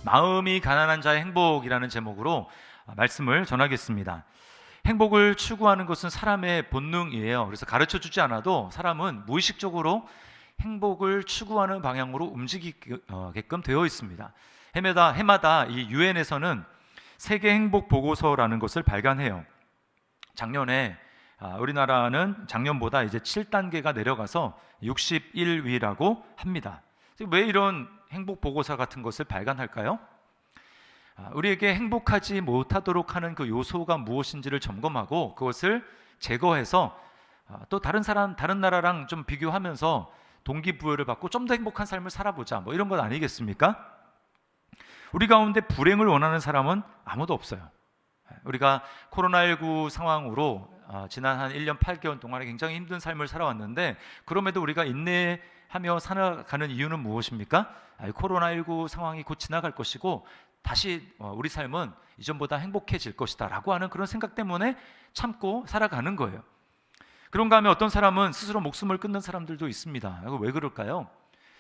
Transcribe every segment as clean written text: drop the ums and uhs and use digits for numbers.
마음이 가난한 자의 행복이라는 제목으로 말씀을 전하겠습니다. 행복을 추구하는 것은 사람의 본능이에요. 그래서 가르쳐 주지 않아도 사람은 무의식적으로 행복을 추구하는 방향으로 움직이게끔 되어 있습니다. 해마다 이 유엔에서는 세계 행복 보고서라는 것을 발간해요. 작년에 우리나라는 작년보다 이제 7단계가 내려가서 61위라고 합니다. 왜 이런 행복 보고서 같은 것을 발간할까요? 우리에게 행복하지 못하도록 하는 그 요소가 무엇인지를 점검하고 그것을 제거해서 또 다른 나라랑 좀 비교하면서 동기부여를 받고 좀 더 행복한 삶을 살아보자, 뭐 이런 것 아니겠습니까? 우리 가운데 불행을 원하는 사람은 아무도 없어요. 우리가 코로나19 상황으로 지난 한 1년 8개월 동안에 굉장히 힘든 삶을 살아왔는데, 그럼에도 우리가 인내하며 살아가는 이유는 무엇입니까? 코로나19 상황이 곧 지나갈 것이고 다시 우리 삶은 이전보다 행복해질 것이다 라고 하는 그런 생각 때문에 참고 살아가는 거예요. 그런가 하면 어떤 사람은 스스로 목숨을 끊는 사람들도 있습니다. 왜 그럴까요?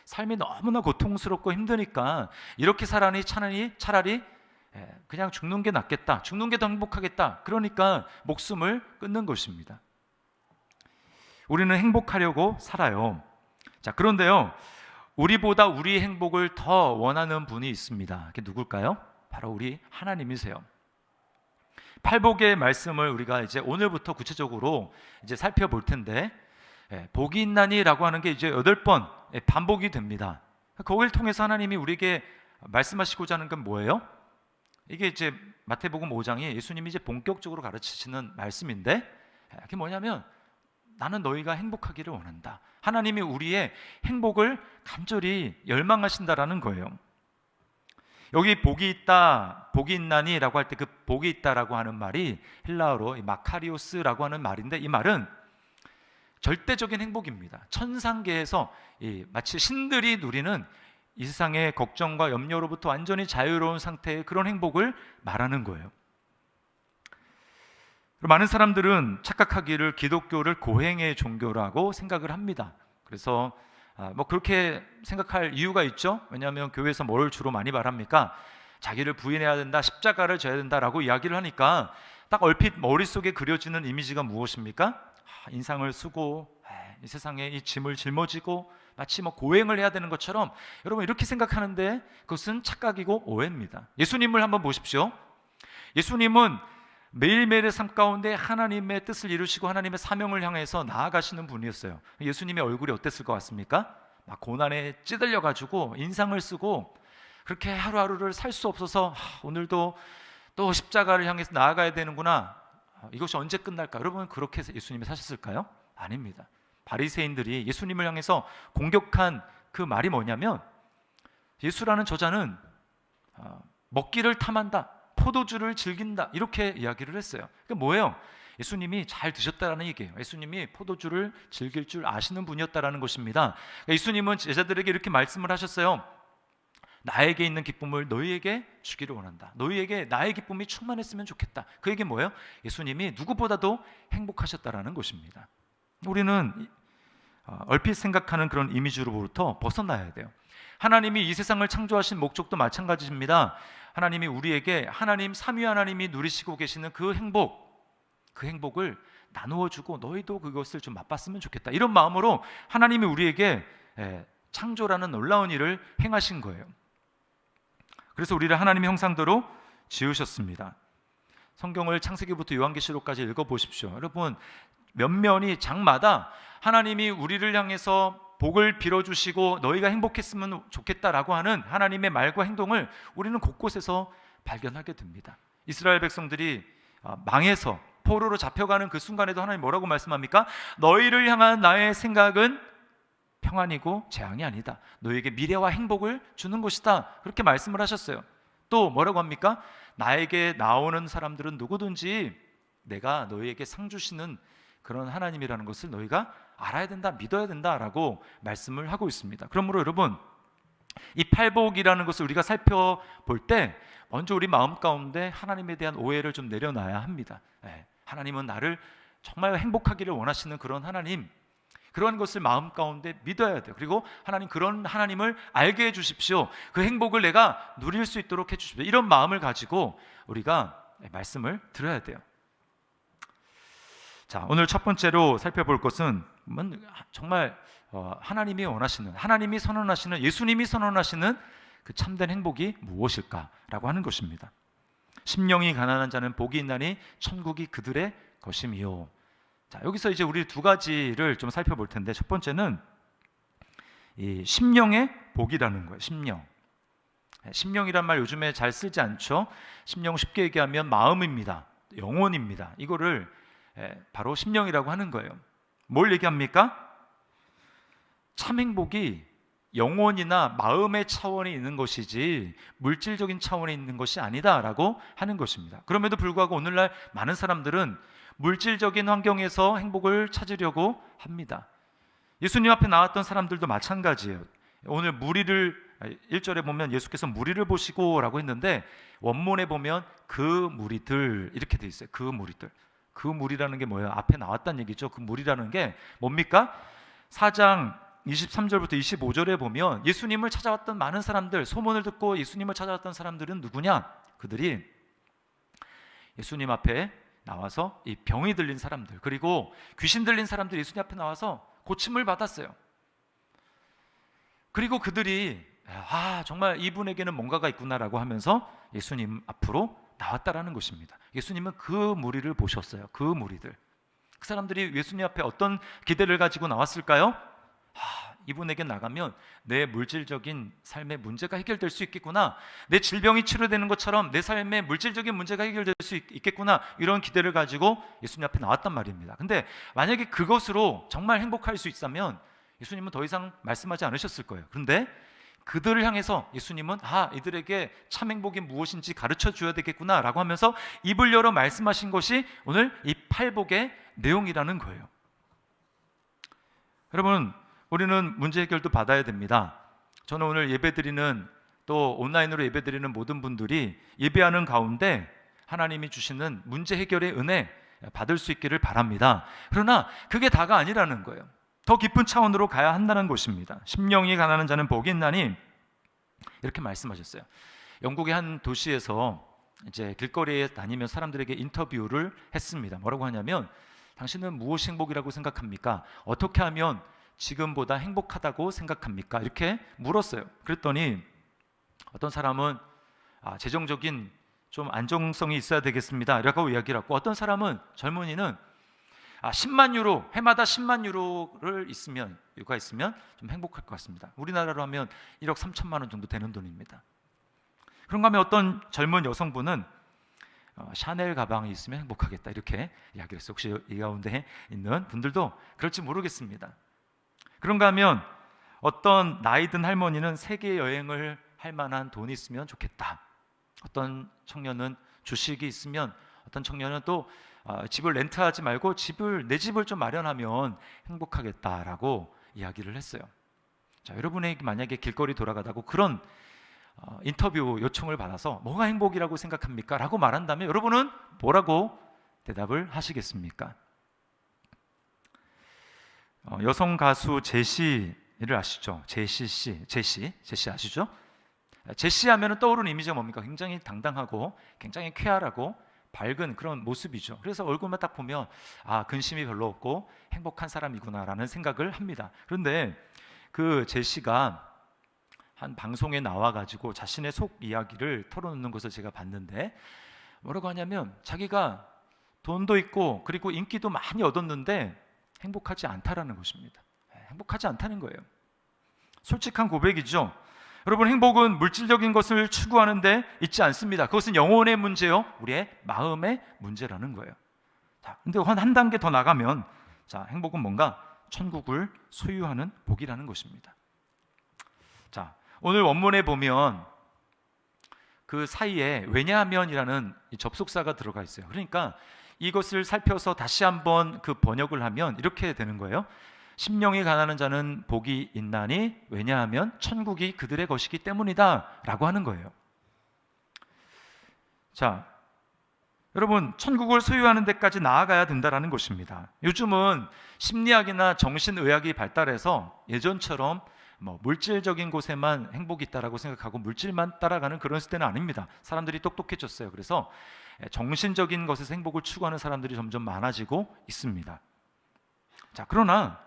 삶이 너무나 고통스럽고 힘드니까 이렇게 살아니 차라리 그냥 죽는 게 낫겠다, 죽는 게 더 행복하겠다, 그러니까 목숨을 끊는 것입니다. 우리는 행복하려고 살아요. 자, 그런데요, 우리보다 우리 행복을 더 원하는 분이 있습니다. 그게 누굴까요? 바로 우리 하나님이세요. 팔복의 말씀을 우리가 이제 오늘부터 구체적으로 이제 살펴볼 텐데, 복이 있나니라고 하는 게 이제 8번 반복이 됩니다. 거기를 통해서 하나님이 우리에게 말씀하시고자 하는 건 뭐예요? 이게 이제 마태복음 5장이 예수님이 이제 본격적으로 가르치시는 말씀인데, 그게 뭐냐면 나는 너희가 행복하기를 원한다. 하나님이 우리의 행복을 간절히 열망하신다라는 거예요. 여기 복이 있다, 복이 있나니라고 할 때 그 복이 있다라고 하는 말이 헬라어로 마카리오스라고 하는 말인데, 이 말은 절대적인 행복입니다. 천상계에서 마치 신들이 누리는 이 세상의 걱정과 염려로부터 완전히 자유로운 상태의 그런 행복을 말하는 거예요. 많은 사람들은 착각하기를 기독교를 고행의 종교라고 생각을 합니다. 그래서 뭐 그렇게 생각할 이유가 있죠. 왜냐하면 교회에서 뭘 주로 많이 말합니까? 자기를 부인해야 된다, 십자가를 져야 된다라고 이야기를 하니까 딱 얼핏 머릿속에 그려지는 이미지가 무엇입니까? 인상을 쓰고 이 세상에 이 짐을 짊어지고 마치 뭐 고행을 해야 되는 것처럼, 여러분 이렇게 생각하는데 그것은 착각이고 오해입니다. 예수님을 한번 보십시오. 예수님은 매일매일의 삶 가운데 하나님의 뜻을 이루시고 하나님의 사명을 향해서 나아가시는 분이었어요. 예수님의 얼굴이 어땠을 것 같습니까? 막 고난에 찌들려 가지고 인상을 쓰고 그렇게 하루하루를 살 수 없어서 오늘도 또 십자가를 향해서 나아가야 되는구나, 이것이 언제 끝날까? 여러분 그렇게 예수님이 사셨을까요? 아닙니다. 바리새인들이 예수님을 향해서 공격한 그 말이 뭐냐면, 예수라는 저자는 먹기를 탐한다, 포도주를 즐긴다, 이렇게 이야기를 했어요. 그게 뭐예요? 예수님이 잘 드셨다라는 얘기예요. 예수님이 포도주를 즐길 줄 아시는 분이었다라는 것입니다. 예수님은 제자들에게 이렇게 말씀을 하셨어요. 나에게 있는 기쁨을 너희에게 주기를 원한다. 너희에게 나의 기쁨이 충만했으면 좋겠다. 그 얘기 뭐예요? 예수님이 누구보다도 행복하셨다라는 것입니다. 우리는 얼핏 생각하는 그런 이미지로부터 벗어나야 돼요. 하나님이 이 세상을 창조하신 목적도 마찬가지입니다. 하나님이 우리에게 하나님 삼위 하나님이 누리시고 계시는 그 행복을 나누어주고 너희도 그것을 좀 맛봤으면 좋겠다, 이런 마음으로 하나님이 우리에게 창조라는 놀라운 일을 행하신 거예요. 그래서 우리를 하나님의 형상대로 지으셨습니다. 성경을 창세기부터 요한계시록까지 읽어보십시오. 여러분 면면이 장마다 하나님이 우리를 향해서 복을 빌어주시고 너희가 행복했으면 좋겠다라고 하는 하나님의 말과 행동을 우리는 곳곳에서 발견하게 됩니다. 이스라엘 백성들이 망해서 포로로 잡혀가는 그 순간에도 하나님 뭐라고 말씀합니까? 너희를 향한 나의 생각은 평안이고 재앙이 아니다. 너희에게 미래와 행복을 주는 것이다. 그렇게 말씀을 하셨어요. 또 뭐라고 합니까? 나에게 나오는 사람들은 누구든지 내가 너희에게 상 주시는 그런 하나님이라는 것을 너희가 알아야 된다, 믿어야 된다라고 말씀을 하고 있습니다. 그러므로 여러분, 이 팔복이라는 것을 우리가 살펴볼 때 먼저 우리 마음 가운데 하나님에 대한 오해를 좀 내려놔야 합니다. 하나님은 나를 정말 행복하기를 원하시는 그런 하나님, 그런 것을 마음 가운데 믿어야 돼요. 그리고 하나님, 그런 하나님을 알게 해주십시오. 그 행복을 내가 누릴 수 있도록 해주십시오. 이런 마음을 가지고 우리가 말씀을 들어야 돼요. 자, 오늘 첫 번째로 살펴볼 것은 정말 하나님이 원하시는, 하나님이 선언하시는, 예수님이 선언하시는 그 참된 행복이 무엇일까라고 하는 것입니다. 심령이 가난한 자는 복이 있나니 천국이 그들의 것임이요. 자, 여기서 이제 우리 두 가지를 좀 살펴볼 텐데, 첫 번째는 이 심령의 복이라는 거예요. 심령. 심령이란 말 요즘에 잘 쓰지 않죠. 심령 쉽게 얘기하면 마음입니다. 영혼입니다. 이거를 바로 심령이라고 하는 거예요. 뭘 얘기합니까? 참 행복이 영혼이나 마음의 차원에 있는 것이지 물질적인 차원에 있는 것이 아니다라고 하는 것입니다. 그럼에도 불구하고 오늘날 많은 사람들은 물질적인 환경에서 행복을 찾으려고 합니다. 예수님 앞에 나왔던 사람들도 마찬가지예요. 오늘 무리를 1절에 보면 예수께서 무리를 보시고 라고 했는데, 원문에 보면 그 무리들 이렇게 돼 있어요. 그 무리들. 그 무리라는 게 뭐예요? 앞에 나왔다는 얘기죠. 그 무리라는 게 뭡니까? 4장 23절부터 25절에 보면 예수님을 찾아왔던 많은 사람들, 소문을 듣고 예수님을 찾아왔던 사람들은 누구냐? 그들이 예수님 앞에 나와서 이 병이 들린 사람들, 그리고 귀신 들린 사람들이 예수님 앞에 나와서 고침을 받았어요. 그리고 그들이 정말 이분에게는 뭔가가 있구나라고 하면서 예수님 앞으로 나왔다라는 것입니다. 예수님은 그 무리를 보셨어요. 그 무리들, 그 사람들이 예수님 앞에 어떤 기대를 가지고 나왔을까요? 이분에게 나가면 내 물질적인 삶의 문제가 해결될 수 있겠구나, 내 질병이 치료되는 것처럼 내 삶의 물질적인 문제가 해결될 수 있겠구나, 이런 기대를 가지고 예수님 앞에 나왔단 말입니다. 근데 만약에 그것으로 정말 행복할 수 있다면 예수님은 더 이상 말씀하지 않으셨을 거예요. 그런데 그들을 향해서 예수님은 이들에게 참 행복이 무엇인지 가르쳐 줘야 되겠구나 라고 하면서 입을 열어 말씀하신 것이 오늘 이 팔복의 내용이라는 거예요. 여러분, 우리는 문제 해결도 받아야 됩니다. 저는 오늘 예배드리는, 또 온라인으로 예배드리는 모든 분들이 예배하는 가운데 하나님이 주시는 문제 해결의 은혜 받을 수 있기를 바랍니다. 그러나 그게 다가 아니라는 거예요. 더 깊은 차원으로 가야 한다는 것입니다. 심령이 가난한 자는 복이 있나니, 이렇게 말씀하셨어요. 영국의 한 도시에서 이제 길거리에 다니며 사람들에게 인터뷰를 했습니다. 뭐라고 하냐면, 당신은 무엇이 행복이라고 생각합니까? 어떻게 하면 지금보다 행복하다고 생각합니까? 이렇게 물었어요. 그랬더니 어떤 사람은 재정적인 좀 안정성이 있어야 되겠습니다 라고 이야기를 하고, 어떤 사람은, 젊은이는 10만 유로, 해마다 10만 유로를 있으면 좀 행복할 것 같습니다. 우리나라로 하면 1억 3천만 원 정도 되는 돈입니다. 그런가 하면 어떤 젊은 여성분은 샤넬 가방이 있으면 행복하겠다, 이렇게 이야기를 했어요. 혹시 이 가운데 있는 분들도 그럴지 모르겠습니다. 그런가 하면 어떤 나이 든 할머니는 세계 여행을 할 만한 돈이 있으면 좋겠다. 어떤 청년은 주식이 있으면, 어떤 청년은 또 집을 렌트하지 말고 내 집을 좀 마련하면 행복하겠다라고 이야기를 했어요. 자, 여러분에게 만약에 길거리 돌아가다고 그런 인터뷰 요청을 받아서 뭐가 행복이라고 생각합니까? 라고 말한다면 여러분은 뭐라고 대답을 하시겠습니까? 여성 가수 제시를 아시죠? 제시 아시죠? 제시 하면 떠오르는 이미지가 뭡니까? 굉장히 당당하고 굉장히 쾌활하고 밝은 그런 모습이죠. 그래서 얼굴만 딱 보면 근심이 별로 없고 행복한 사람이구나라는 생각을 합니다. 그런데 그 제시가 한 방송에 나와가지고 자신의 속 이야기를 털어놓는 것을 제가 봤는데, 뭐라고 하냐면 자기가 돈도 있고 그리고 인기도 많이 얻었는데 행복하지 않다라는 것입니다. 행복하지 않다는 거예요. 솔직한 고백이죠. 여러분, 행복은 물질적인 것을 추구하는 데 있지 않습니다. 그것은 영혼의 문제요, 우리의 마음의 문제라는 거예요. 자, 근데 한 단계 더 나가면, 행복은 뭔가? 천국을 소유하는 복이라는 것입니다. 자, 오늘 원문에 보면 그 사이에 왜냐하면이라는 접속사가 들어가 있어요. 그러니까 이것을 살펴서 다시 한번 그 번역을 하면 이렇게 되는 거예요. 심령이 가난한 자는 복이 있나니, 왜냐하면 천국이 그들의 것이기 때문이다 라고 하는 거예요. 자, 여러분, 천국을 소유하는 데까지 나아가야 된다는 것입니다. 요즘은 심리학이나 정신의학이 발달해서 예전처럼 물질적인 곳에만 행복이 있다라고 생각하고 물질만 따라가는 그런 시대는 아닙니다. 사람들이 똑똑해졌어요. 그래서 정신적인 것에서 행복을 추구하는 사람들이 점점 많아지고 있습니다. 자, 그러나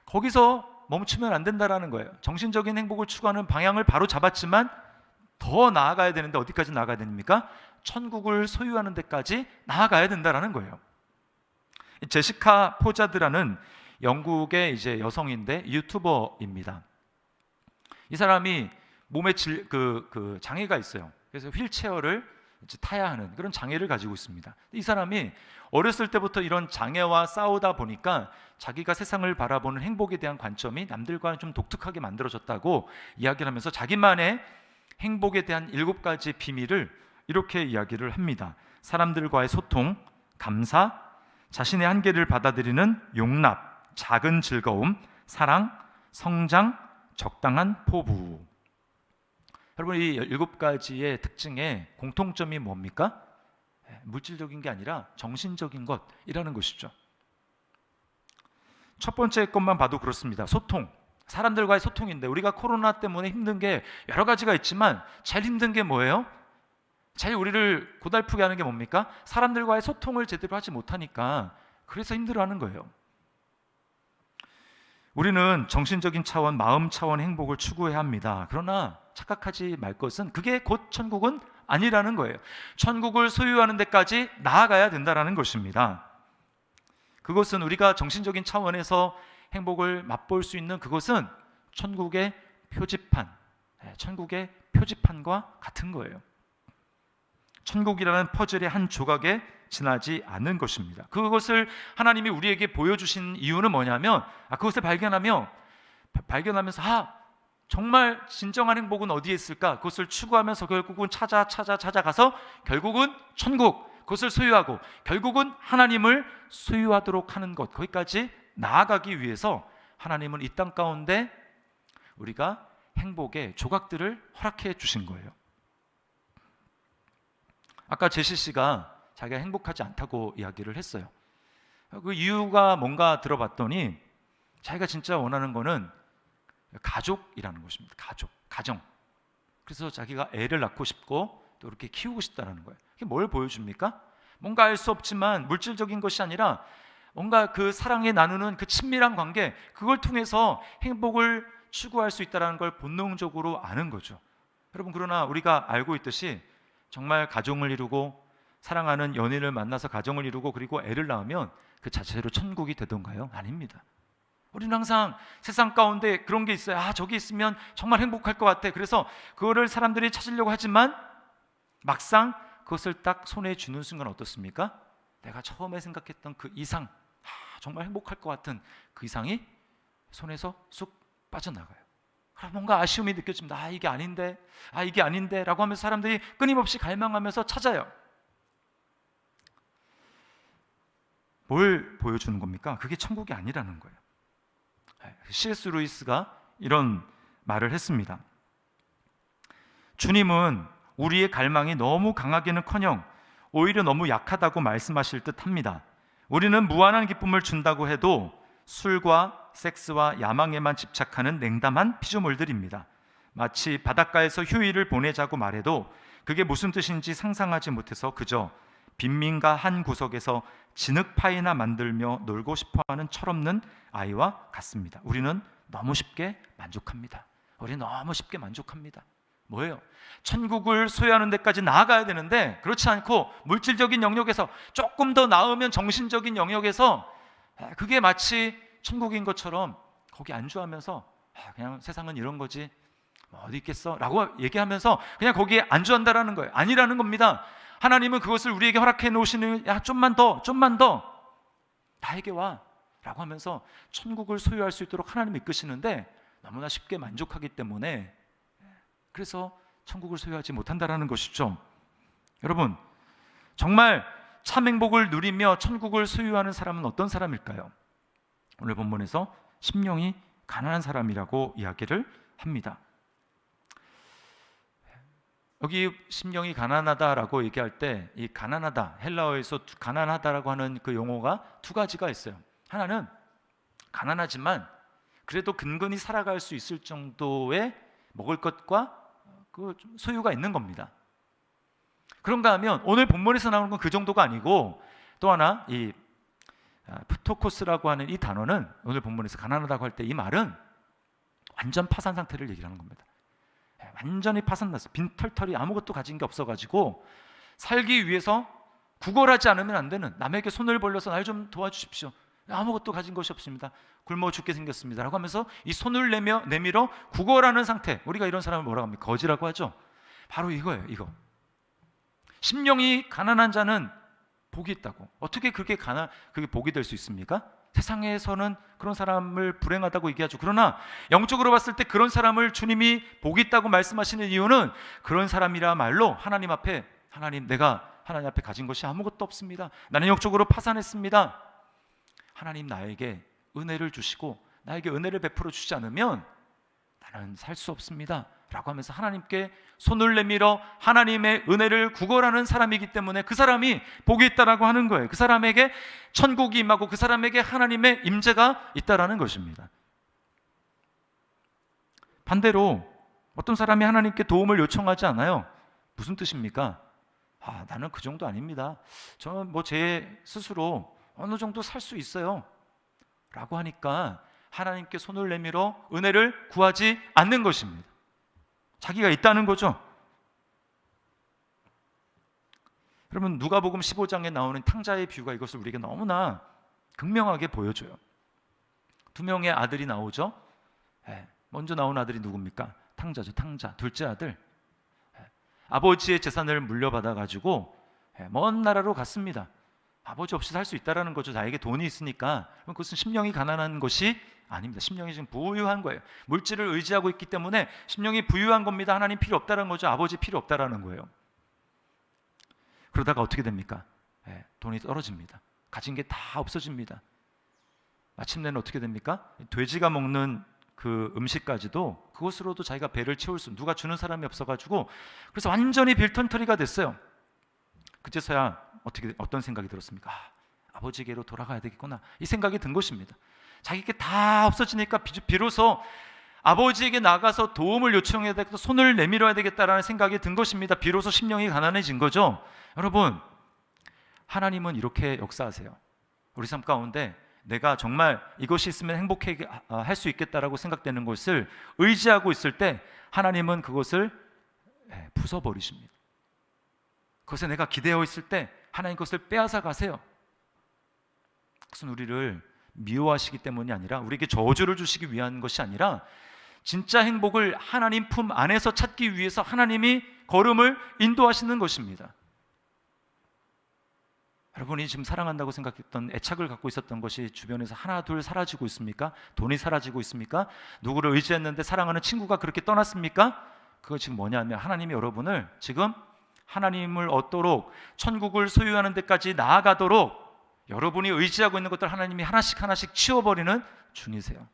거기서 멈추면 안 된다라는 거예요. 정신적인 행복을 추구하는 방향을 바로 잡았지만 더 나아가야 되는데 어디까지 나아가야 됩니까? 천국을 소유하는 데까지 나아가야 된다라는 거예요. 제시카 포자드라는 영국의 이제 여성인데 유튜버입니다. 이 사람이 몸에 장애가 있어요. 그래서 휠체어를 이제 타야 하는 그런 장애를 가지고 있습니다. 이 사람이 어렸을 때부터 이런 장애와 싸우다 보니까 자기가 세상을 바라보는 행복에 대한 관점이 남들과는 좀 독특하게 만들어졌다고 이야기를 하면서 자기만의 행복에 대한 7가지 비밀을 이렇게 이야기를 합니다. 사람들과의 소통, 감사, 자신의 한계를 받아들이는 용납, 작은 즐거움, 사랑, 성장, 적당한 포부. 여러분, 이 7가지의 특징의 공통점이 뭡니까? 물질적인 게 아니라 정신적인 것이라는 것이죠. 첫 번째 것만 봐도 그렇습니다. 소통, 사람들과의 소통인데 우리가 코로나 때문에 힘든 게 여러 가지가 있지만 제일 힘든 게 뭐예요? 제일 우리를 고달프게 하는 게 뭡니까? 사람들과의 소통을 제대로 하지 못하니까 그래서 힘들어하는 거예요. 우리는 정신적인 차원, 마음 차원 행복을 추구해야 합니다. 그러나 착각하지 말 것은 그게 곧 천국은 아니라는 거예요. 천국을 소유하는 데까지 나아가야 된다는 것입니다. 그것은 우리가 정신적인 차원에서 행복을 맛볼 수 있는 그것은 천국의 표지판과 같은 거예요. 천국이라는 퍼즐의 한 조각에 지나지 않는 것입니다. 그것을 하나님이 우리에게 보여주신 이유는 뭐냐면 그것을 발견하면서 정말 진정한 행복은 어디에 있을까? 그것을 추구하면서 결국은 찾아가서 결국은 천국, 그것을 소유하고 결국은 하나님을 소유하도록 하는 것, 거기까지 나아가기 위해서 하나님은 이 땅 가운데 우리가 행복의 조각들을 허락해 주신 거예요. 아까 제시 씨가 자기가 행복하지 않다고 이야기를 했어요. 그 이유가 뭔가 들어봤더니 자기가 진짜 원하는 거는 가족이라는 것입니다. 가정. 그래서 자기가 애를 낳고 싶고 또 이렇게 키우고 싶다는 거예요. 이게 뭘 보여줍니까? 뭔가 알 수 없지만 물질적인 것이 아니라 뭔가 그 사랑에 나누는 그 친밀한 관계, 그걸 통해서 행복을 추구할 수 있다는 걸 본능적으로 아는 거죠. 여러분, 그러나 우리가 알고 있듯이 정말 가정을 이루고 사랑하는 연인을 만나서 가정을 이루고 그리고 애를 낳으면 그 자체로 천국이 되던가요? 아닙니다. 우리는 항상 세상 가운데 그런 게 있어요. 저기 있으면 정말 행복할 것 같아. 그래서 그거를 사람들이 찾으려고 하지만 막상 그것을 딱 손에 쥐는 순간 어떻습니까? 내가 처음에 생각했던 그 이상, 정말 행복할 것 같은 그 이상이 손에서 쑥 빠져나가요. 뭔가 아쉬움이 느껴집니다. 이게 아닌데 라고 하면서 사람들이 끊임없이 갈망하면서 찾아요. 뭘 보여주는 겁니까? 그게 천국이 아니라는 거예요. C.S. 루이스가 이런 말을 했습니다. 주님은 우리의 갈망이 너무 강하기는커녕 오히려 너무 약하다고 말씀하실 듯 합니다. 우리는 무한한 기쁨을 준다고 해도 술과 섹스와 야망에만 집착하는 냉담한 피조물들입니다. 마치 바닷가에서 휴일을 보내자고 말해도 그게 무슨 뜻인지 상상하지 못해서 그저 빈민가 한 구석에서 진흙파이나 만들며 놀고 싶어하는 철없는 아이와 같습니다. 우리는 너무 쉽게 만족합니다. 뭐예요? 천국을 소유하는 데까지 나아가야 되는데 그렇지 않고 물질적인 영역에서 조금 더 나으면 정신적인 영역에서 그게 마치 천국인 것처럼 거기 안주하면서 그냥 세상은 이런 거지 어디 있겠어? 라고 얘기하면서 그냥 거기에 안주한다라는 거예요. 아니라는 겁니다. 하나님은 그것을 우리에게 허락해 놓으시는 좀만 더 나에게 와 라고 하면서 천국을 소유할 수 있도록 하나님이 이끄시는데 너무나 쉽게 만족하기 때문에 그래서 천국을 소유하지 못한다라는 것이죠. 여러분, 정말 참 행복을 누리며 천국을 소유하는 사람은 어떤 사람일까요? 오늘 본문에서 심령이 가난한 사람이라고 이야기를 합니다. 여기 심령이 가난하다라고 얘기할 때 이 가난하다, 헬라어에서 가난하다라고 하는 그 용어가 두 가지가 있어요. 하나는 가난하지만 그래도 근근히 살아갈 수 있을 정도의 먹을 것과 그 소유가 있는 겁니다. 그런가 하면 오늘 본문에서 나오는 건 그 정도가 아니고, 또 하나 이 프토코스라고 하는 이 단어는 오늘 본문에서 가난하다고 할 때 이 말은 완전 파산 상태를 얘기하는 겁니다. 완전히 파산났어. 빈털털이 아무것도 가진 게 없어가지고 살기 위해서 구걸하지 않으면 안 되는, 남에게 손을 벌려서 날 좀 도와주십시오, 아무것도 가진 것이 없습니다, 굶어 죽게 생겼습니다 라고 하면서 이 손을 내밀어 구걸하는 상태, 우리가 이런 사람을 뭐라고 합니까? 거지라고 하죠. 바로 이거예요. 이거 심령이 가난한 자는 복이 있다고. 어떻게 그게 복이 될 수 있습니까? 세상에서는 그런 사람을 불행하다고 얘기하죠. 그러나 영적으로 봤을 때 그런 사람을 주님이 복이 있다고 말씀하시는 이유는 그런 사람이라말로 하나님 앞에, 내가 하나님 앞에 가진 것이 아무것도 없습니다, 나는 영적으로 파산했습니다, 하나님 나에게 은혜를 주시고 나에게 은혜를 베풀어 주지 않으면 나는 살 수 없습니다 라고 하면서 하나님께 손을 내밀어 하나님의 은혜를 구걸하는 사람이기 때문에 그 사람이 복이 있다라고 하는 거예요. 그 사람에게 천국이 임하고 그 사람에게 하나님의 임재가 있다라는 것입니다. 반대로 어떤 사람이 하나님께 도움을 요청하지 않아요. 무슨 뜻입니까? 나는 그 정도 아닙니다, 저는 제 스스로 어느 정도 살 수 있어요 라고 하니까 하나님께 손을 내밀어 은혜를 구하지 않는 것입니다. 자기가 있다는 거죠. 여러분, 누가복음 15장에 나오는 탕자의 비유가 이것을 우리에게 너무나 극명하게 보여줘요. 두 명의 아들이 나오죠. 먼저 나온 아들이 누굽니까? 탕자죠. 탕자, 둘째 아들. 아버지의 재산을 물려받아 가지고 먼 나라로 갔습니다. 아버지 없이 살 수 있다라는 거죠. 나에게 돈이 있으니까. 그것은 심령이 가난한 것이 아닙니다. 심령이 지금 부유한 거예요. 물질을 의지하고 있기 때문에 심령이 부유한 겁니다. 하나님 필요 없다라는 거죠. 아버지 필요 없다라는 거예요. 그러다가 어떻게 됩니까? 돈이 떨어집니다. 가진 게 다 없어집니다. 마침내는 어떻게 됩니까? 돼지가 먹는 그 음식까지도 그것으로도 자기가 배를 채울 수, 누가 주는 사람이 없어가지고, 그래서 완전히 빌턴터리가 됐어요. 그제서야 어떤 생각이 들었습니까? 아버지에게로 돌아가야 되겠구나, 이 생각이 든 것입니다. 자기게 다 없어지니까 비로소 아버지에게 나가서 도움을 요청해야 되겠다, 손을 내밀어야 되겠다라는 생각이 든 것입니다. 비로소 심령이 가난해진 거죠. 여러분, 하나님은 이렇게 역사하세요. 우리 삶 가운데 내가 정말 이것이 있으면 행복하게 할 수 있겠다라고 생각되는 것을 의지하고 있을 때 하나님은 그것을 부숴버리십니다. 그것에 내가 기대어 있을 때 하나님 그것을 빼앗아 가세요. 그것은 우리를 미워하시기 때문이 아니라, 우리에게 저주를 주시기 위한 것이 아니라, 진짜 행복을 하나님 품 안에서 찾기 위해서 하나님이 걸음을 인도하시는 것입니다. 여러분이 지금 사랑한다고 생각했던, 애착을 갖고 있었던 것이 주변에서 하나 둘 사라지고 있습니까? 돈이 사라지고 있습니까? 누구를 의지했는데 사랑하는 친구가 그렇게 떠났습니까? 그거 지금 뭐냐면 하나님이 여러분을 지금 하나님을 얻도록, 천국을 소유하는 데까지 나아가도록 여러분이 의지하고 있는 것들 하나님이 하나씩 하나씩 치워버리는 중이세요.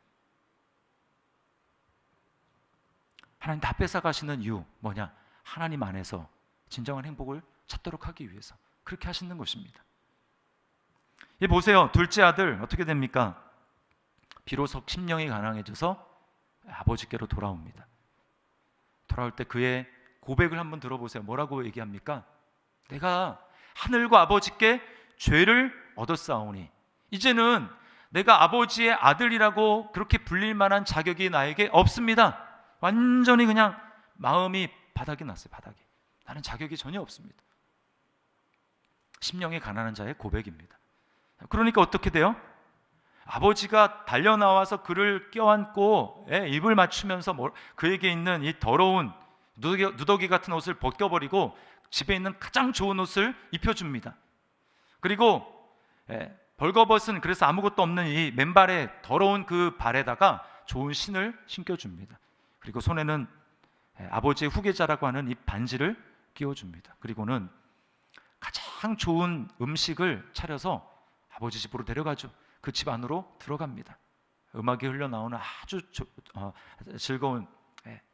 하나님 다 뺏어가시는 이유 뭐냐? 하나님 안에서 진정한 행복을 찾도록 하기 위해서 그렇게 하시는 것입니다. 이 보세요. 둘째 아들 어떻게 됩니까? 비로소 심령이 가난해져서 아버지께로 돌아옵니다. 돌아올 때 그의 고백을 한번 들어보세요. 뭐라고 얘기합니까? 내가 하늘과 아버지께 죄를 얻었사오니 이제는 내가 아버지의 아들이라고 그렇게 불릴 만한 자격이 나에게 없습니다. 완전히 그냥 마음이 바닥이 났어요. 바닥이. 나는 자격이 전혀 없습니다. 심령이 가난한 자의 고백입니다. 그러니까 어떻게 돼요? 아버지가 달려나와서 그를 껴안고 입을 맞추면서 그에게 있는 이 더러운 누더기 같은 옷을 벗겨버리고 집에 있는 가장 좋은 옷을 입혀줍니다. 그리고 벌거벗은, 그래서 아무것도 없는 이 맨발에, 더러운 그 발에다가 좋은 신을 신겨줍니다. 그리고 손에는 아버지의 후계자라고 하는 이 반지를 끼워줍니다. 그리고는 가장 좋은 음식을 차려서 아버지 집으로 데려가죠. 그 집 안으로 들어갑니다. 음악이 흘러나오는 아주 즐거운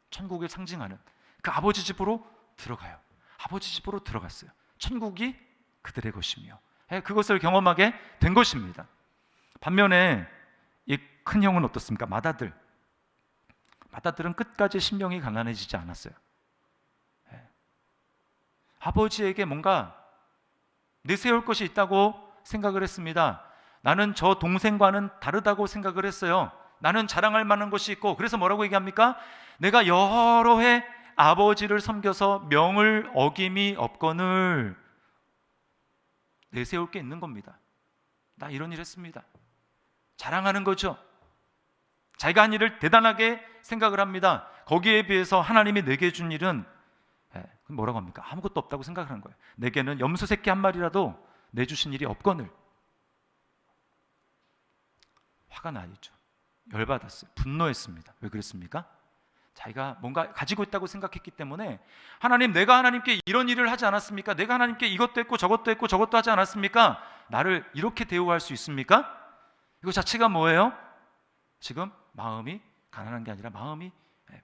천국을 상징하는 그 아버지 집으로 들어가요. 아버지 집으로 들어갔어요. 천국이 그들의 것이며 그것을 경험하게 된 것입니다. 반면에 이 큰 형은 어떻습니까? 맏아들은 끝까지 심령이 가난해지지 않았어요. 아버지에게 뭔가 내세울 것이 있다고 생각을 했습니다. 나는 저 동생과는 다르다고 생각을 했어요. 나는 자랑할 만한 것이 있고, 그래서 뭐라고 얘기합니까? 내가 여러 해 아버지를 섬겨서 명을 어김이 없거늘 내세울 게 있는 겁니다. 나 이런 일 했습니다. 자랑하는 거죠. 자기가 한 일을 대단하게 생각을 합니다. 거기에 비해서 하나님이 내게 준 일은 뭐라고 합니까? 아무것도 없다고 생각하는 거예요. 내게는 염소 새끼 한 마리라도 내주신 일이 없거늘. 화가 나죠. 열받았어요. 분노했습니다. 왜 그랬습니까? 자기가 뭔가 가지고 있다고 생각했기 때문에 하나님, 내가 하나님께 이런 일을 하지 않았습니까? 내가 하나님께 이것도 했고 저것도 했고 저것도 하지 않았습니까? 나를 이렇게 대우할 수 있습니까? 이거 자체가 뭐예요? 지금 마음이 가난한 게 아니라 마음이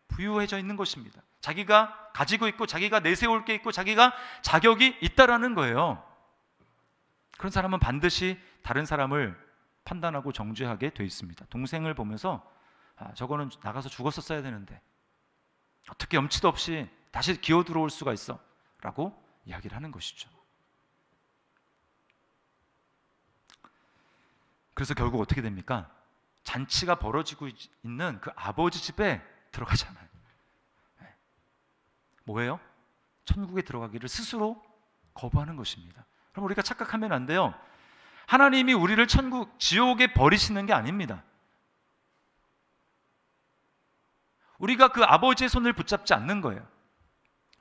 부유해져 있는 것입니다. 자기가 가지고 있고 자기가 내세울 게 있고 자기가 자격이 있다라는 거예요. 그런 사람은 반드시 다른 사람을 판단하고 정죄하게 돼 있습니다. 동생을 보면서 저거는 나가서 죽었었어야 되는데 어떻게 염치도 없이 다시 기어 들어올 수가 있어 라고 이야기를 하는 것이죠. 그래서 결국 어떻게 됩니까? 잔치가 벌어지고 있는 그 아버지 집에 들어가잖아요. 뭐예요? 천국에 들어가기를 스스로 거부하는 것입니다. 그럼 우리가 착각하면 안 돼요. 하나님이 우리를 지옥에 버리시는 게 아닙니다. 우리가 그 아버지의 손을 붙잡지 않는 거예요.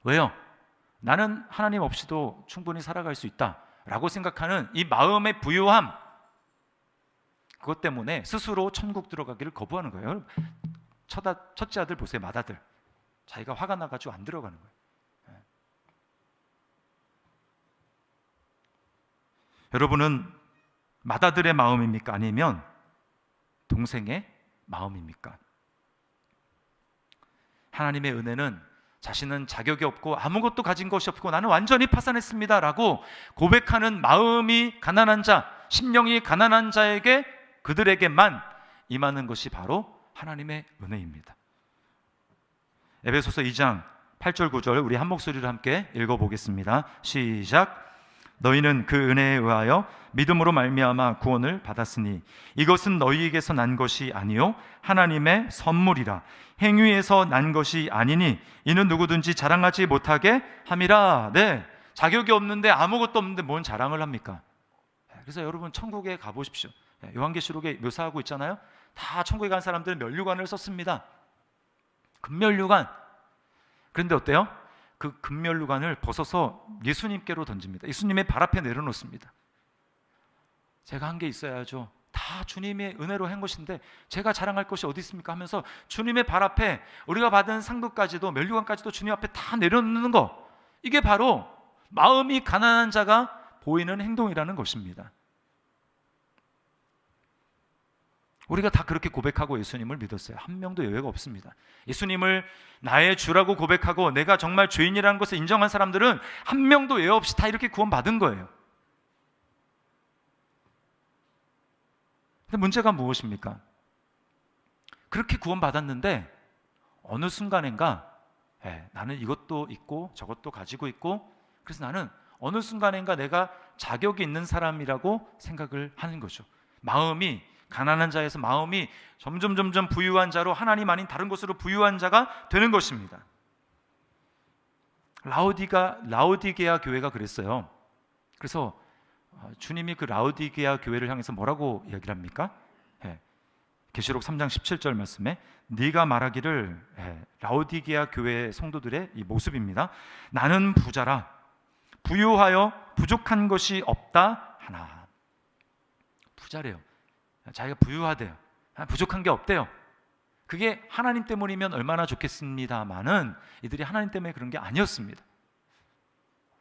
왜요? 나는 하나님 없이도 충분히 살아갈 수 있다라고 생각하는 이 마음의 부유함, 그것 때문에 스스로 천국 들어가기를 거부하는 거예요. 첫째 아들 보세요. 맏아들. 자기가 화가 나가지고 안 들어가는 거예요. 여러분은 맏아들의 마음입니까? 아니면 동생의 마음입니까? 하나님의 은혜는 자신은 자격이 없고 아무것도 가진 것이 없고 나는 완전히 파산했습니다 라고 고백하는 마음이 가난한 자, 심령이 가난한 자에게, 그들에게만 임하는 것이 바로 하나님의 은혜입니다. 에베소서 2장 8절 9절 우리 한 목소리로 함께 읽어보겠습니다. 시작. 너희는 그 은혜에 의하여 믿음으로 말미암아 구원을 받았으니 이것은 너희에게서 난 것이 아니요 하나님의 선물이라. 행위에서 난 것이 아니니 이는 누구든지 자랑하지 못하게 함이라. 네, 자격이 없는데, 아무것도 없는데 뭔 자랑을 합니까? 그래서 여러분 천국에 가보십시오. 요한계시록에 묘사하고 있잖아요. 다 천국에 간 사람들은 면류관을 썼습니다. 금면류관. 그런데 어때요? 그 금면류관을 벗어서 예수님께로 던집니다. 예수님의 발 앞에 내려놓습니다. 제가 한 게 있어야죠. 다 주님의 은혜로 한 것인데 제가 자랑할 것이 어디 있습니까? 하면서 주님의 발 앞에 우리가 받은 상급까지도, 면류관까지도 주님 앞에 다 내려놓는 거, 이게 바로 마음이 가난한 자가 보이는 행동이라는 것입니다. 우리가 다 그렇게 고백하고 예수님을 믿었어요. 한 명도 예외가 없습니다. 예수님을 나의 주라고 고백하고 내가 정말 죄인이라는 것을 인정한 사람들은 한 명도 예외 없이 다 이렇게 구원받은 거예요. 근데 문제가 무엇입니까? 그렇게 구원받았는데 어느 순간인가 나는 이것도 있고 저것도 가지고 있고, 그래서 나는 어느 순간인가 내가 자격이 있는 사람이라고 생각을 하는 거죠. 마음이 가난한 자에서 마음이 점점 부유한 자로, 하나님 아닌 다른 것으로 부유한 자가 되는 것입니다. 라오디게아 교회가 그랬어요. 그래서 주님이 그 라오디게아 교회를 향해서 뭐라고 이야기를 합니까? 계시록 3장 17절 말씀에 네가 말하기를, 라오디게아 교회 성도들의 이 모습입니다. 나는 부자라 부유하여 부족한 것이 없다 하나. 부자래요. 자기가 부유하대요. 부족한 게 없대요. 그게 하나님 때문이면 얼마나 좋겠습니다마는 이들이 하나님 때문에 그런 게 아니었습니다.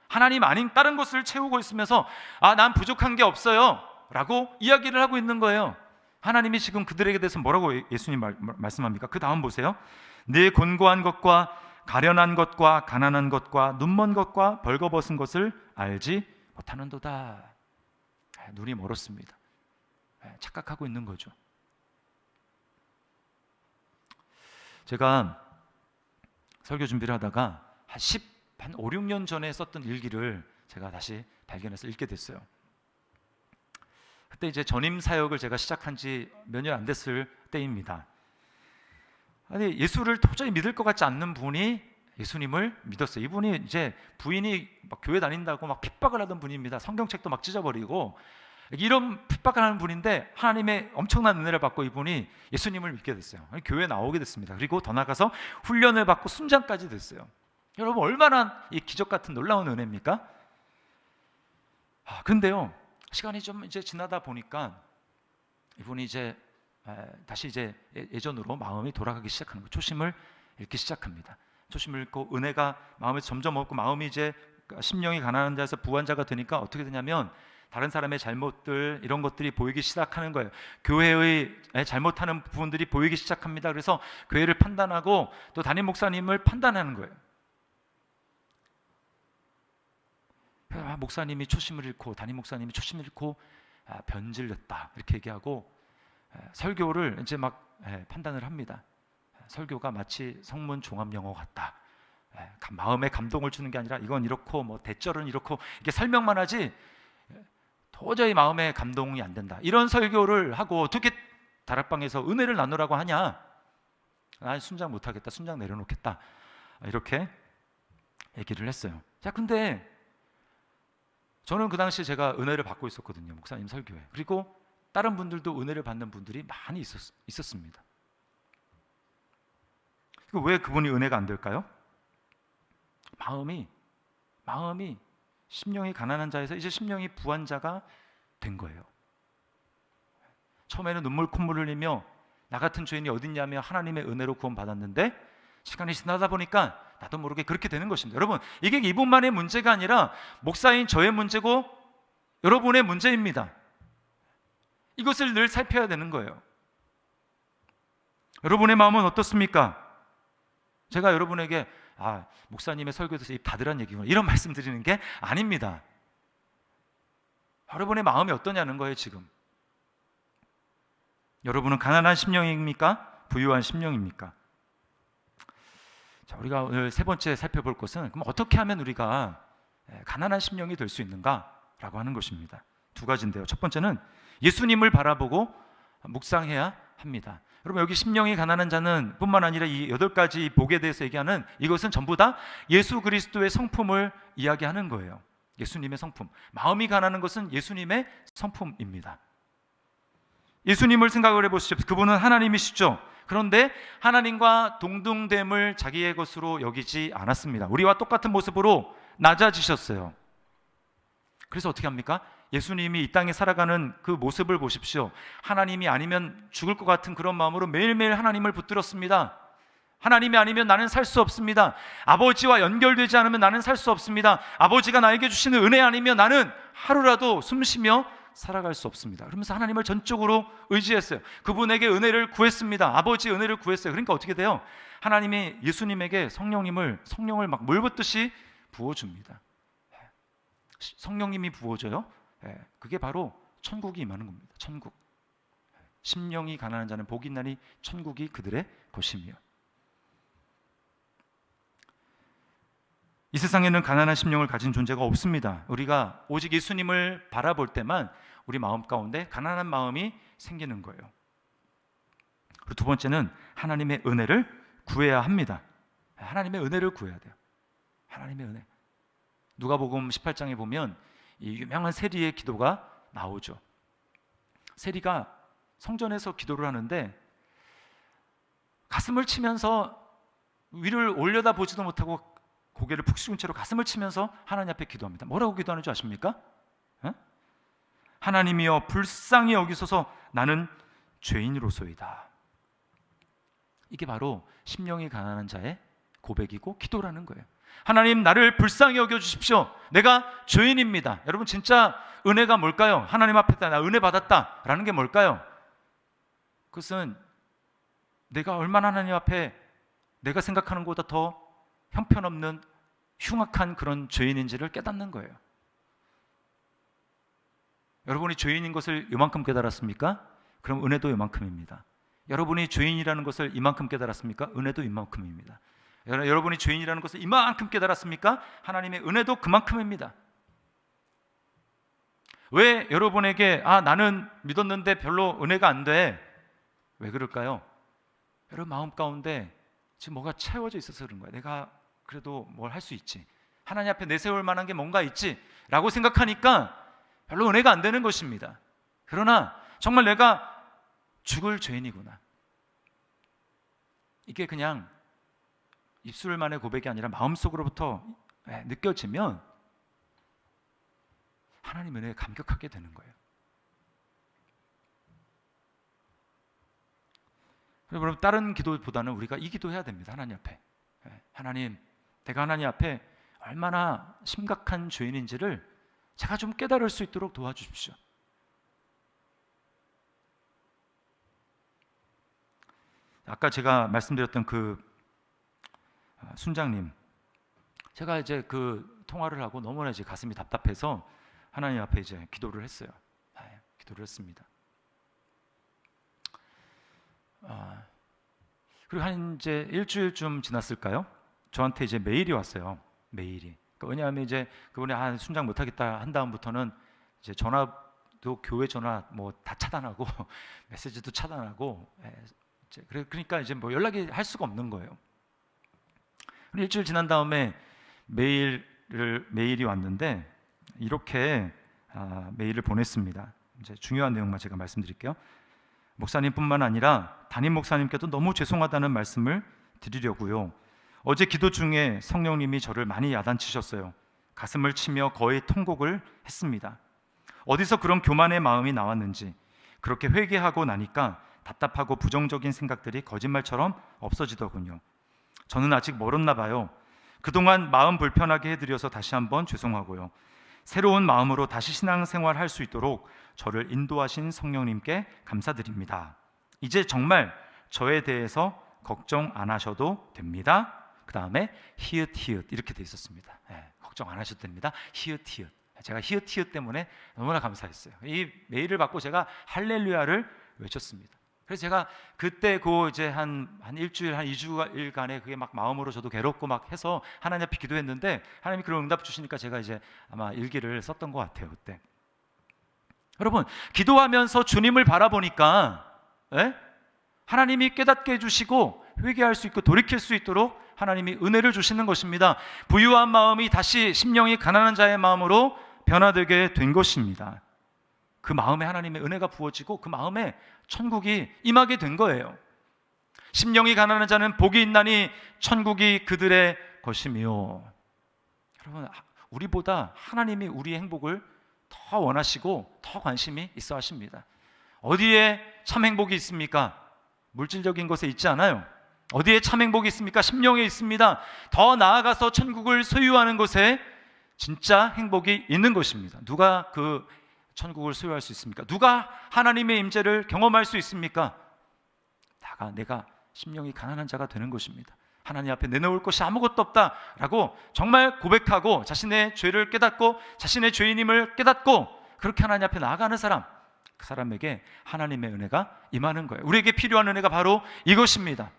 하나님 아닌 다른 것을 채우고 있으면서 난 부족한 게 없어요 라고 이야기를 하고 있는 거예요. 하나님이 지금 그들에게 대해서 뭐라고 예수님 말씀합니까? 그 다음 보세요. 네 곤고한 것과 가련한 것과 가난한 것과 눈먼 것과 벌거벗은 것을 알지 못하는도다. 눈이 멀었습니다. 착각하고 있는 거죠. 제가 설교 준비를 하다가 한 5, 6년 전에 썼던 일기를 제가 다시 발견해서 읽게 됐어요. 그때 이제 전임 사역을 제가 시작한 지 몇 년 안 됐을 때입니다. 아니, 예수를 도저히 믿을 것 같지 않는 분이 예수님을 믿었어요. 이분이 이제 부인이 막 교회 다닌다고 막 핍박을 하던 분입니다. 성경책도 막 찢어버리고 이런 핍박을 하는 분인데 하나님의 엄청난 은혜를 받고 이분이 예수님을 믿게 됐어요. 교회에 나오게 됐습니다. 그리고 더 나아가서 훈련을 받고 순장까지 됐어요. 여러분, 얼마나 이 기적 같은 놀라운 은혜입니까? 그런데요, 시간이 좀 이제 지나다 보니까 이분이 이제 다시 이제 예전으로 마음이 돌아가기 시작하는 거예요. 초심을 잃기 시작합니다. 초심을 잃고 은혜가 마음에 점점 없고 마음이 이제 심령이 가난한 자에서 부한 자가 되니까 어떻게 되냐면 다른 사람의 잘못들 이런 것들이 보이기 시작하는 거예요. 교회의 잘못하는 부분들이 보이기 시작합니다. 그래서 교회를 판단하고 또 담임 목사님을 판단하는 거예요. 목사님이 초심을 잃고 담임 목사님이 초심을 잃고 변질됐다 이렇게 얘기하고 설교를 이제 막 판단을 합니다. 설교가 마치 성문 종합 영어 같다. 마음에 감동을 주는 게 아니라 이건 이렇고 뭐 대절은 이렇고 이게 설명만 하지 도저히 마음에 감동이 안 된다. 이런 설교를 하고 어떻게 다락방에서 은혜를 나누라고 하냐? 난 순장 못하겠다. 순장 내려놓겠다. 이렇게 얘기를 했어요. 자, 근데 저는 그 당시에 제가 은혜를 받고 있었거든요. 목사님 설교에. 그리고 다른 분들도 은혜를 받는 분들이 많이 있었습니다. 왜 그분이 은혜가 안 될까요? 마음이 심령이 가난한 자에서 이제 심령이 부한 자가 된 거예요. 처음에는 눈물 콧물 흘리며 나 같은 죄인이 어딨냐며 하나님의 은혜로 구원받았는데 시간이 지나다 보니까 나도 모르게 그렇게 되는 것입니다. 여러분, 이게 이분만의 문제가 아니라 목사인 저의 문제고 여러분의 문제입니다. 이것을 늘 살펴야 되는 거예요. 여러분의 마음은 어떻습니까? 제가 여러분에게 목사님의 설교에서 입 닫으란 얘기구나 이런 말씀 드리는 게 아닙니다. 여러분의 마음이 어떠냐는 거예요. 지금 여러분은 가난한 심령입니까? 부유한 심령입니까? 자, 우리가 오늘 세 번째 살펴볼 것은 그럼 어떻게 하면 우리가 가난한 심령이 될 수 있는가라고 하는 것입니다. 두 가지인데요. 첫 번째는 예수님을 바라보고 묵상해야 합니다. 여러분, 여기 심령이 가난한 자는 뿐만 아니라 이 8가지 복에 대해서 얘기하는 이것은 전부 다 예수 그리스도의 성품을 이야기하는 거예요. 예수님의 성품. 마음이 가난한 것은 예수님의 성품입니다. 예수님을 생각을 해보시죠. 그분은 하나님이시죠. 그런데 하나님과 동등됨을 자기의 것으로 여기지 않았습니다. 우리와 똑같은 모습으로 낮아지셨어요. 그래서 어떻게 합니까? 예수님이 이 땅에 살아가는 그 모습을 보십시오. 하나님이 아니면 죽을 것 같은 그런 마음으로 매일매일 하나님을 붙들었습니다. 하나님이 아니면 나는 살 수 없습니다. 아버지와 연결되지 않으면 나는 살 수 없습니다. 아버지가 나에게 주시는 은혜 아니면 나는 하루라도 숨쉬며 살아갈 수 없습니다. 그러면서 하나님을 전적으로 의지했어요. 그분에게 은혜를 구했습니다. 아버지의 은혜를 구했어요. 그러니까 어떻게 돼요? 하나님이 예수님에게 성령을 막 물 붓듯이 부어줍니다. 성령님이 부어져요. 그게 바로 천국이 임하는 겁니다. 천국. 심령이 가난한 자는 복이 있나니 천국이 그들의 것이며. 이 세상에는 가난한 심령을 가진 존재가 없습니다. 우리가 오직 예수님을 바라볼 때만 우리 마음 가운데 가난한 마음이 생기는 거예요. 그리고 두 번째는 하나님의 은혜를 구해야 합니다. 하나님의 은혜를 구해야 돼요. 하나님의 은혜. 누가복음 18장에 보면 이 유명한 세리의 기도가 나오죠. 세리가 성전에서 기도를 하는데 가슴을 치면서 위를 올려다 보지도 못하고 고개를 푹 숙인 채로 가슴을 치면서 하나님 앞에 기도합니다. 뭐라고 기도하는 줄 아십니까? 하나님이여 불쌍히 여기소서 나는 죄인으로소이다. 이게 바로 심령이 가난한 자의 고백이고 기도라는 거예요. 하나님, 나를 불쌍히 여겨주십시오. 내가 죄인입니다. 여러분, 진짜 은혜가 뭘까요? 하나님 앞에 나 은혜 받았다라는 게 뭘까요? 그것은 내가 얼마나 하나님 앞에 내가 생각하는 것보다 더 형편없는 흉악한 그런 죄인인지를 깨닫는 거예요. 여러분이 죄인인 것을 이만큼 깨달았습니까? 그럼 은혜도 이만큼입니다. 여러분이 죄인이라는 것을 이만큼 깨달았습니까? 은혜도 이만큼입니다. 여러분이 죄인이라는 것을 이만큼 깨달았습니까? 하나님의 은혜도 그만큼입니다. 왜 여러분에게 나는 믿었는데 별로 은혜가 안 돼? 왜 그럴까요? 여러분 마음 가운데 지금 뭐가 채워져 있어서 그런 거예요. 내가 그래도 뭘 할 수 있지, 하나님 앞에 내세울 만한 게 뭔가 있지 라고 생각하니까 별로 은혜가 안 되는 것입니다. 그러나 정말 내가 죽을 죄인이구나, 이게 그냥 입술만의 고백이 아니라 마음속으로부터 느껴지면 하나님 은혜에 감격하게 되는 거예요. 여러분, 다른 기도보다는 우리가 이 기도해야 됩니다. 하나님 앞에, 하나님, 내가 하나님 앞에 얼마나 심각한 죄인인지를 제가 좀 깨달을 수 있도록 도와주십시오. 아까 제가 말씀드렸던 그 순장님, 제가 이제 그 통화를 하고 너무나 이제 가슴이 답답해서 하나님 앞에 이제 기도를 했어요. 기도를 했습니다. 그리고 한 이제 일주일쯤 지났을까요? 저한테 이제 메일이 왔어요. 메일이. 그러니까 왜냐하면 이제 그분이 순장 못하겠다 한 다음부터는 이제 전화도 교회 전화 뭐 다 차단하고 메시지도 차단하고, 그러니까 이제 뭐 연락이 할 수가 없는 거예요. 일주일 지난 다음에 메일이 왔는데 이렇게 메일을 보냈습니다. 이제 중요한 내용만 제가 말씀드릴게요. 목사님뿐만 아니라 담임 목사님께도 너무 죄송하다는 말씀을 드리려고요. 어제 기도 중에 성령님이 저를 많이 야단치셨어요. 가슴을 치며 거의 통곡을 했습니다. 어디서 그런 교만의 마음이 나왔는지, 그렇게 회개하고 나니까 답답하고 부정적인 생각들이 거짓말처럼 없어지더군요. 저는 아직 멀었나 봐요. 그동안 마음 불편하게 해드려서 다시 한번 죄송하고요. 새로운 마음으로 다시 신앙생활 할 수 있도록 저를 인도하신 성령님께 감사드립니다. 이제 정말 저에 대해서 걱정 안 하셔도 됩니다. 그 다음에 히읗 이렇게 돼 있었습니다. 걱정 안 하셔도 됩니다. 히읗. 제가 히읗 때문에 너무나 감사했어요. 이 메일을 받고 제가 할렐루야를 외쳤습니다. 그래서 제가 그때 이제 한 일주일, 한 2주일간에 그게 막 마음으로 저도 괴롭고 막 해서 하나님 앞에 기도했는데 하나님이 그런 응답 주시니까 제가 이제 아마 일기를 썼던 것 같아요. 그때. 여러분, 기도하면서 주님을 바라보니까 하나님이 깨닫게 해주시고 회개할 수 있고 돌이킬 수 있도록 하나님이 은혜를 주시는 것입니다. 부유한 마음이 다시 심령이 가난한 자의 마음으로 변화되게 된 것입니다. 그 마음에 하나님의 은혜가 부어지고 그 마음에 천국이 임하게 된 거예요. 심령이 가난한 자는 복이 있나니 천국이 그들의 것이며. 여러분, 우리보다 하나님이 우리의 행복을 더 원하시고 더 관심이 있어 하십니다. 어디에 참 행복이 있습니까? 물질적인 것에 있지 않아요. 어디에 참 행복이 있습니까? 심령에 있습니다. 더 나아가서 천국을 소유하는 곳에 진짜 행복이 있는 것입니다. 누가 그 천국을 소유할 수 있습니까? 누가 하나님의 임재를 경험할 수 있습니까? 다가 내가 심령이 가난한 자가 되는 것입니다. 하나님 앞에 내놓을 것이 아무것도 없다라고 정말 고백하고 자신의 죄를 깨닫고 자신의 죄인임을 깨닫고 그렇게 하나님 앞에 나아가는 사람, 그 사람에게 하나님의 은혜가 임하는 거예요. 우리에게 필요한 은혜가 바로 이것입니다.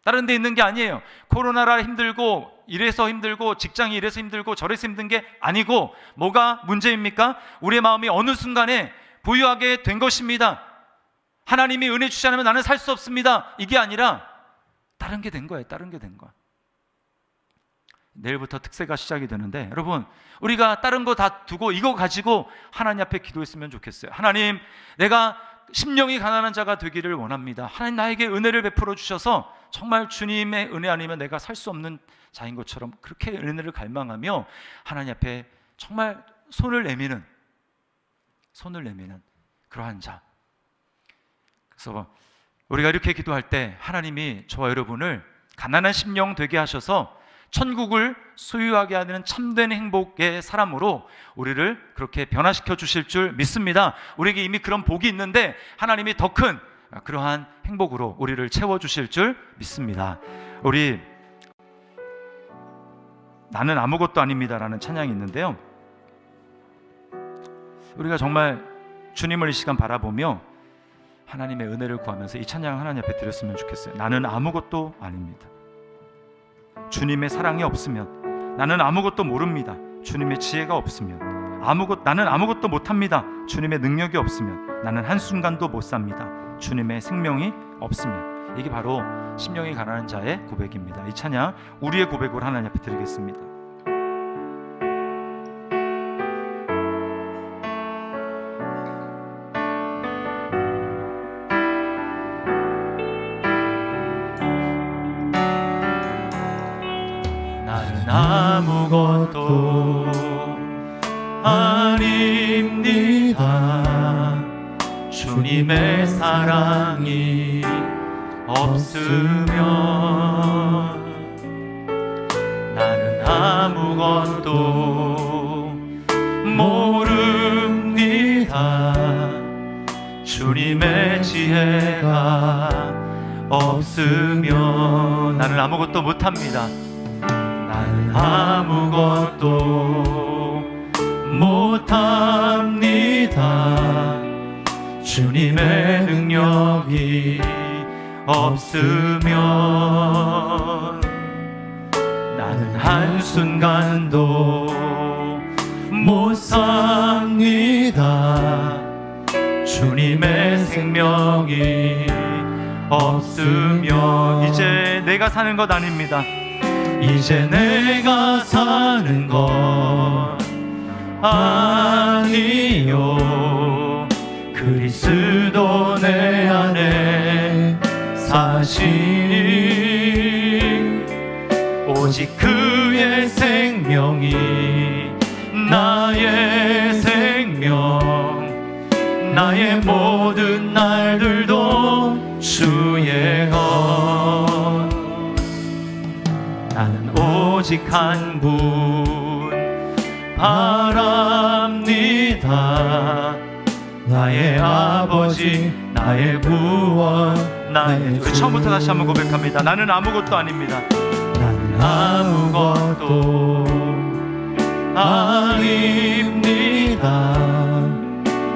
다른 데 있는 게 아니에요. 코로나라 힘들고 이래서 힘들고 직장이 이래서 힘들고 저래서 힘든 게 아니고 뭐가 문제입니까? 우리의 마음이 어느 순간에 부유하게 된 것입니다. 하나님이 은혜 주지 않으면 나는 살 수 없습니다. 이게 아니라 다른 게 된 거예요. 다른 게 된 거야. 내일부터 특세가 시작이 되는데 여러분, 우리가 다른 거 다 두고 이거 가지고 하나님 앞에 기도했으면 좋겠어요. 하나님, 내가 심령이 가난한 자가 되기를 원합니다. 하나님, 나에게 은혜를 베풀어 주셔서 정말 주님의 은혜 아니면 내가 살 수 없는 자인 것처럼 그렇게 은혜를 갈망하며 하나님 앞에 정말 손을 내미는 그러한 자. 그래서 우리가 이렇게 기도할 때 하나님이 저와 여러분을 가난한 심령 되게 하셔서 천국을 소유하게 하는 참된 행복의 사람으로 우리를 그렇게 변화시켜 주실 줄 믿습니다. 우리에게 이미 그런 복이 있는데 하나님이 더 큰 그러한 행복으로 우리를 채워주실 줄 믿습니다. 우리 나는 아무것도 아닙니다라는 찬양이 있는데요, 우리가 정말 주님을 이 시간 바라보며 하나님의 은혜를 구하면서 이 찬양 하나님 앞에 드렸으면 좋겠어요. 나는 아무것도 아닙니다. 주님의 사랑이 없으면 나는 아무것도 모릅니다. 주님의 지혜가 없으면 나는 아무것도 못합니다. 주님의 능력이 없으면 나는 한순간도 못 삽니다. 주님의 생명이 없으면. 이게 바로 심령이 가난한 자의 고백입니다. 이 찬양 우리의 고백으로 하나님 앞에 드리겠습니다. 나는 아무것도 아닙니다. 주님의 사랑이 없으면 나는 아무것도 모릅니다. 주님의 지혜가 없으면 나는 아무것도 못합니다. 나는 아무것도 못합니다. 주님의 능력이 없으면 나는 한순간도 못 삽니다. 주님의 생명이 없으면 이제 내가 사는 것 아닙니다. 이제 내가 사는 것 아니요, 그리스도 내 안에 사시니 오직 그의 생명이 나의 생명, 나의 모든 날들도 주의 것. 나는 오직 한 분 바랍니다. 나의 아버지, 나의 구원, 나의 주. 처음부터 다시 한번 고백합니다. 나는 아무것도 아닙니다. 나는 아무것도 아닙니다.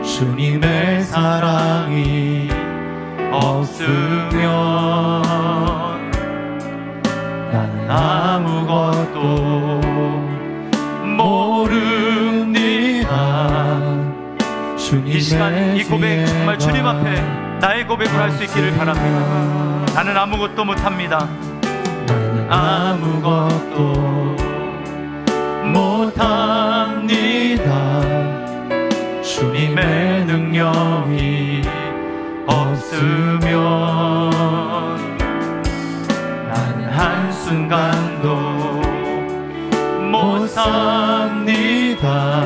주님의 사랑이 없으면 나는 아무것도 모릅니다. 이 시간 이 고백 정말 주님 앞에 나의 고백을 할 수 있기를 바랍니다. 나는 아무것도 못합니다. 나는 아무것도 못합니다. 주님의 능력이 없으면 나는 한순간도 못 삽니다.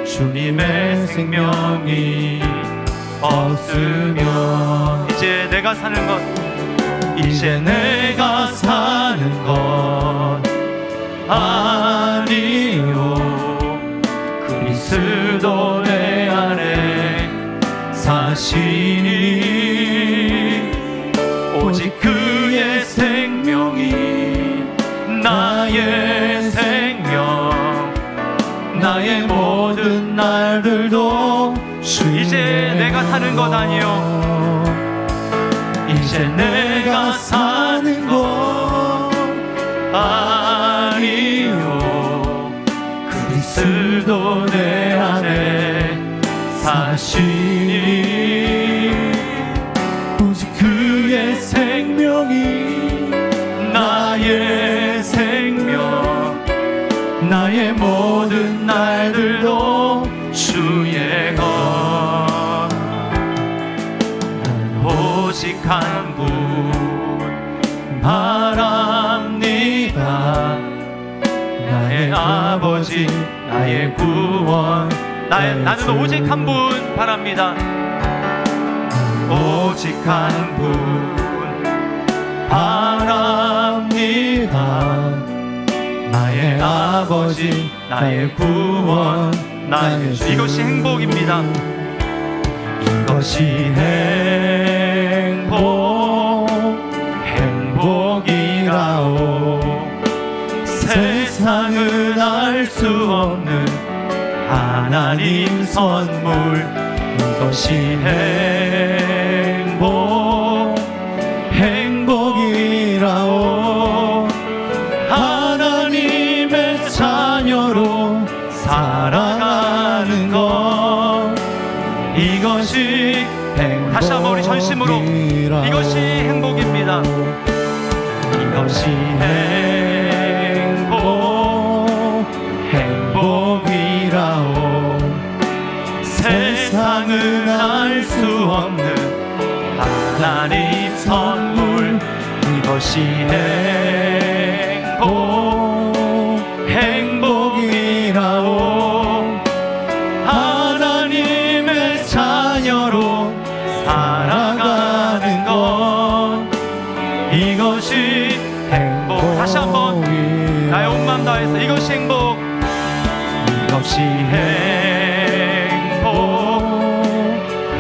주님의 생명이 없으면 이제 내가 사는 것, 이제 내가 사는 것 아니요, 그리스도 내 안에 사시니 오직 그의 생명이 나의 생명, 나의 모든 날들도 이제 내가 사는 것 아니요, 이제 내가 사는 것 아니요, 그리스도 내 안에 사시니 오직 그의 생명이 나의 생명, 나의 모든 날들도 주의 것. 나는 오직 한 분 바랍니다. 나의 아버지, 나의 구원, 나는 오직 한 분 바랍니다. 오직 한 분 바랍니다. 나의 아버지, 나의 구원, 나의 주. 이것이 행복입니다. 이것이 행복이라오. 세상 하나님 선물 이것이 행복 행복이라오. 하나님의 자녀로 살아가는 것, 이것이 행복. 다시 한번 우리 전심으로 이것이 행복입니다. 이것이 행복 행복이라오. 세상은 알 수 없는 하나님 선물, 이것이 행복 행복이라오. 하나님의 자녀로 살아가는 것, 이것이 행복. 다시 한번 나의 온 마음 다해서 이것이 행복. 이것이 행복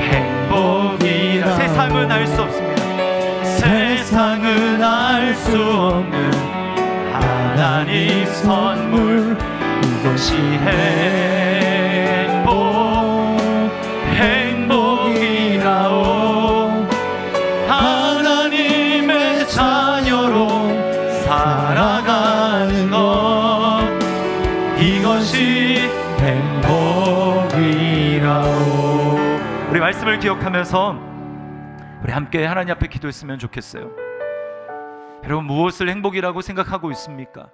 행복이라. 세상은 알 수 없습니다. 세상은 알 수 없는 하나님 선물, 이것이 행복 행복이라오. 하나님의 자녀로 살아가는 것, 이것이 행복이라오. 우리 말씀을 기억하면서 우리 함께 하나님 앞에 기도했으면 좋겠어요. 여러분, 무엇을 행복이라고 생각하고 있습니까?